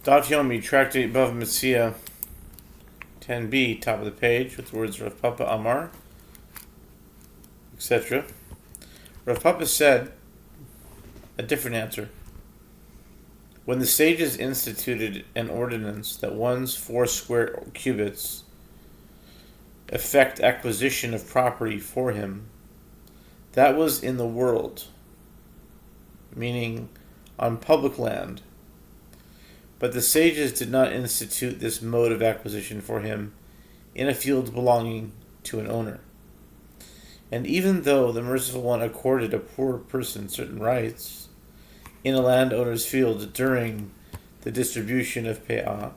Daf Yomi, Tractate Bava Metzia, 10b, top of the page, with the words Rav Papa Amar, etc. Rav Papa said a different answer. When the sages instituted an ordinance that one's 4 square cubits effect acquisition of property for him, that was in the world, meaning on public land. But the sages did not institute this mode of acquisition for him in a field belonging to an owner. And even though the Merciful One accorded a poor person certain rights in a landowner's field during the distribution of pe'ah,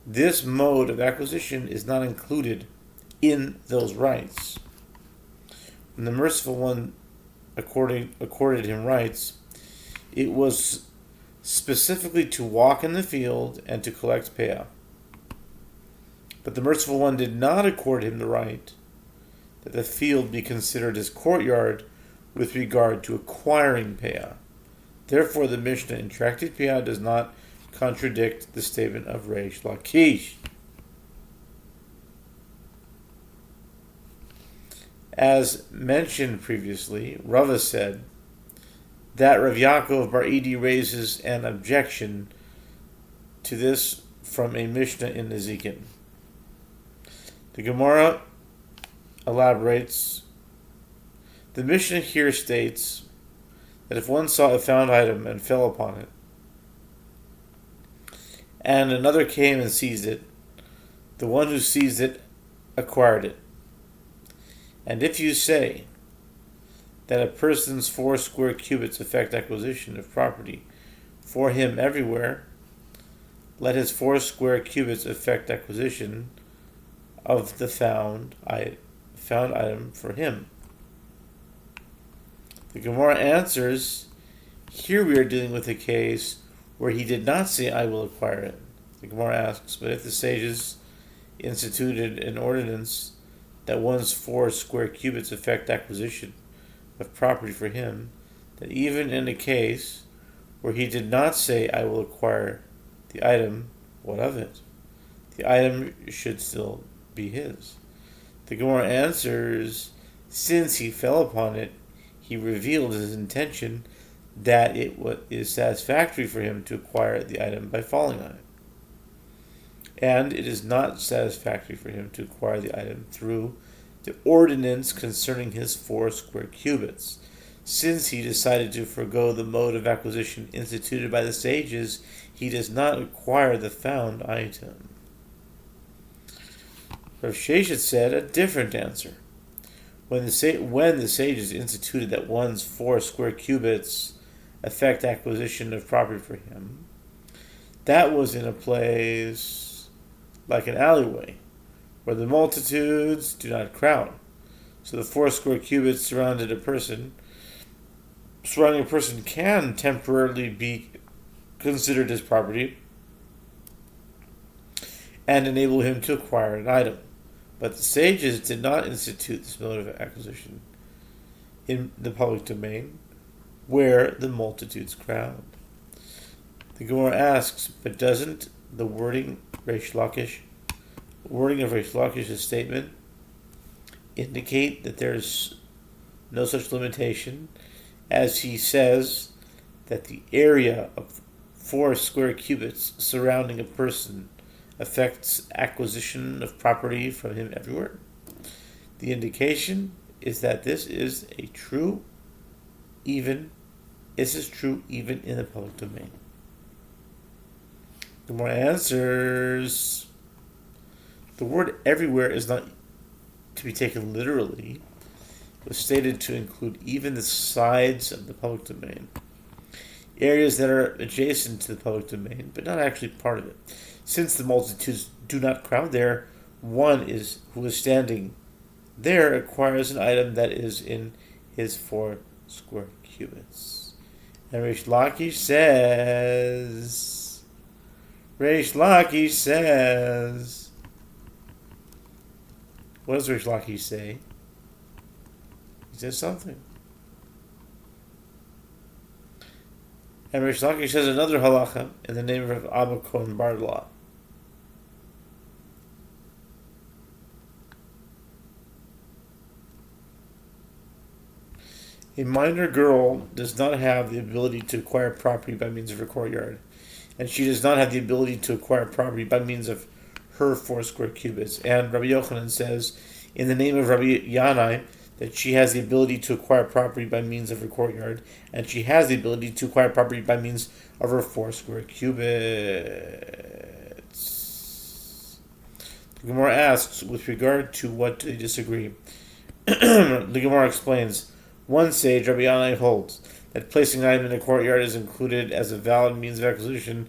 this mode of acquisition is not included in those rights. When the Merciful One accorded him rights, it was specifically to walk in the field and to collect pe'ah. But the Merciful One did not accord him the right that the field be considered his courtyard with regard to acquiring pe'ah. Therefore, the Mishnah in Tractate Pe'ah does not contradict the statement of Reish Lakish. As mentioned previously, Rava said that Rav Yaakov Bar Idi raises an objection to this from a Mishnah in Nezikin. The Gemara elaborates. The Mishnah here states that if one saw a found item and fell upon it, and another came and seized it, the one who seized it acquired it. And if you say that a person's 4 square cubits effect acquisition of property for him everywhere, let his 4 square cubits effect acquisition of the found item for him. The Gemara answers, here we are dealing with a case where he did not say, I will acquire it. The Gemara asks, but if the sages instituted an ordinance that one's 4 square cubits effect acquisition of property for him, that even in a case where he did not say, I will acquire the item, what of it? The item should still be his. The Gemara answers, since he fell upon it, he revealed his intention that it is satisfactory for him to acquire the item by falling on it. And it is not satisfactory for him to acquire the item through the ordinance concerning his 4 square cubits. Since he decided to forego the mode of acquisition instituted by the sages, he does not acquire the found item. Rav Sheshet said a different answer. When the sages instituted that one's 4 square cubits effect acquisition of property for him, that was in a place like an alleyway, where the multitudes do not crowd. So the 4 square cubits surrounding a person can temporarily be considered his property and enable him to acquire an item. But the sages did not institute this mode of acquisition in the public domain, where the multitudes crowd. The Gemara asks, but doesn't the wording of Reish Lakish's statement indicate that there is no such limitation, as he says that the area of 4 square cubits surrounding a person affects acquisition of property from him everywhere? The indication is that this is true even in the public domain. The more answers, the word everywhere is not to be taken literally. It was stated to include even the sides of the public domain, areas that are adjacent to the public domain, but not actually part of it. Since the multitudes do not crowd there, one who is standing there acquires an item that is in his 4 square cubits. And Reish Lakish says, what does Reish Lakish say? He says something. And Rish Lakish says another halacha in the name of Abba Kohen Bardala. A minor girl does not have the ability to acquire property by means of her courtyard, and she does not have the ability to acquire property by means of her 4 square cubits. And Rabbi Yochanan says, in the name of Rabbi Yanai, that she has the ability to acquire property by means of her courtyard, and she has the ability to acquire property by means of her 4 square cubits. The Gemara asks, with regard to what they disagree. The Gemara explains, one sage, Rabbi Yanai, holds that placing an item in the courtyard is included as a valid means of acquisition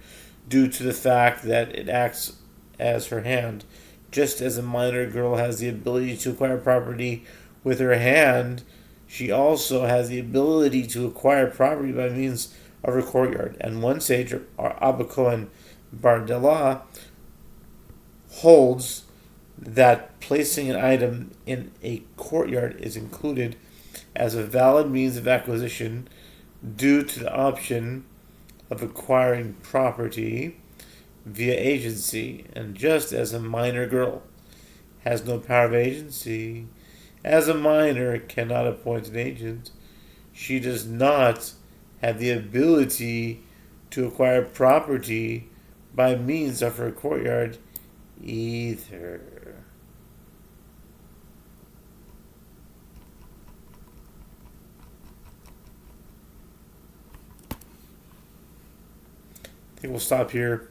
due to the fact that it acts as her hand. Just as a minor girl has the ability to acquire property with her hand, she also has the ability to acquire property by means of her courtyard. And one sage, Abba Kohen Bardala, holds that placing an item in a courtyard is included as a valid means of acquisition due to the option of acquiring property via agency. And just as a minor girl has no power of agency, as a minor cannot appoint an agent, she does not have the ability to acquire property by means of her courtyard either. I think we'll stop here.